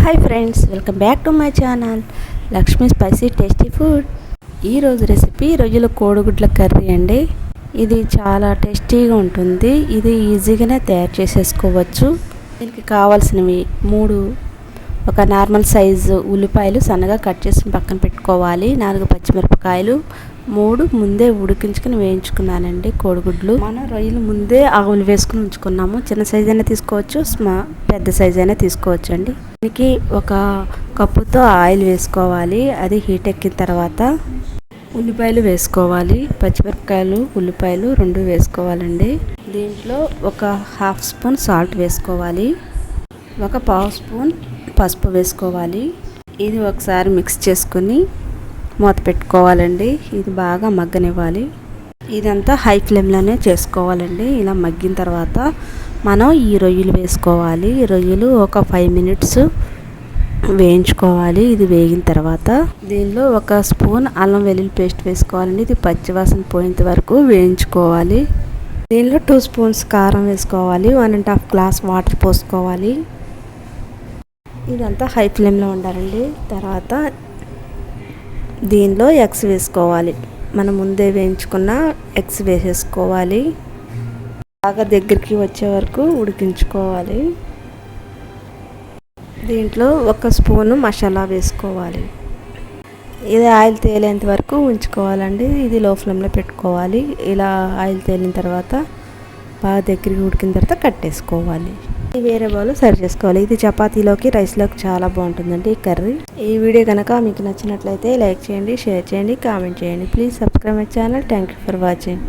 Hi friends, welcome back to my channel Lakshmi spicy tasty food. ఈరోజు recipe రొయ్యల కోడిగుడ్ల curry అండి. ఇది చాలా టేస్టీగా ఉంటుంది. ఇది ఈజీగానే తయారు చేసేసుకోవచ్చు. దీనికి కావాల్సినవి 3 ఒక నార్మల్ సైజు ఉల్లిపాయలు సన్నగా కట్ చేసి పక్కన పెట్టుకోవాలి. 4 పచ్చిమిరపకాయలు, 3 ముందే ఉడికించుకుని వేయించుకున్నానండి కోడిగుడ్లు. మనం రొయ్యలు ముందే ఆవులు వేసుకుని ఉంచుకున్నాము. చిన్న సైజ్ అయినా తీసుకోవచ్చు, పెద్ద సైజ్ అయినా తీసుకోవచ్చు అండి. దీనికి ఒక కప్పుతో ఆయిల్ వేసుకోవాలి. అది హీట్ ఎక్కిన తర్వాత ఉల్లిపాయలు వేసుకోవాలి. పచ్చిమిరపకాయలు, ఉల్లిపాయలు 2 వేసుకోవాలండి. దీంట్లో ఒక 1/2 స్పూన్ సాల్ట్ వేసుకోవాలి. ఒక 1/2 స్పూన్ పసుపు వేసుకోవాలి. ఇది ఒకసారి మిక్స్ చేసుకుని మూత పెట్టుకోవాలండి. ఇది బాగా మగ్గనివ్వాలి. ఇదంతా హై ఫ్లేమ్లోనే చేసుకోవాలండి. ఇలా మగ్గిన తర్వాత మనం ఈ రొయ్యలు వేసుకోవాలి. రొయ్యలు ఒక 5 మినిట్స్ వేయించుకోవాలి. ఇది వేగిన తర్వాత దీనిలో ఒక స్పూన్ అల్లం వెల్లుల్లి పేస్ట్ వేసుకోవాలండి. ఇది పచ్చివాసన పోయేంత వరకు వేయించుకోవాలి. దీనిలో 2 స్పూన్స్ కారం వేసుకోవాలి. 1.5 గ్లాస్ వాటర్ పోసుకోవాలి. ఇదంతా హై ఫ్లేమ్లో ఉండాలండి. తర్వాత దీనిలో ఎగ్స్ వేసుకోవాలి. మనం ముందే వేయించుకున్న ఎగ్స్ వేసేసుకోవాలి. బాగా దగ్గరికి వచ్చే వరకు ఉడికించుకోవాలి. దీంట్లో ఒక స్పూను మసాలా వేసుకోవాలి. ఇది ఆయిల్ తేలేంత వరకు ఉంచుకోవాలండి. ఇది లో ఫ్లేమ్లో పెట్టుకోవాలి. ఇలా ఆయిల్ తేలిన తర్వాత బాగా దగ్గరికి ఉడికిన తర్వాత కట్టేసుకోవాలి. వేరే బౌల్లో సర్వ్ చేసుకోవాలి. ఇది చపాతీలోకి, రైస్లోకి చాలా బాగుంటుందండి ఈ కర్రీ. ఈ వీడియో కనుక మీకు నచ్చినట్లయితే లైక్ చేయండి, షేర్ చేయండి, కామెంట్ చేయండి. Please subscribe my channel. Thank you for watching.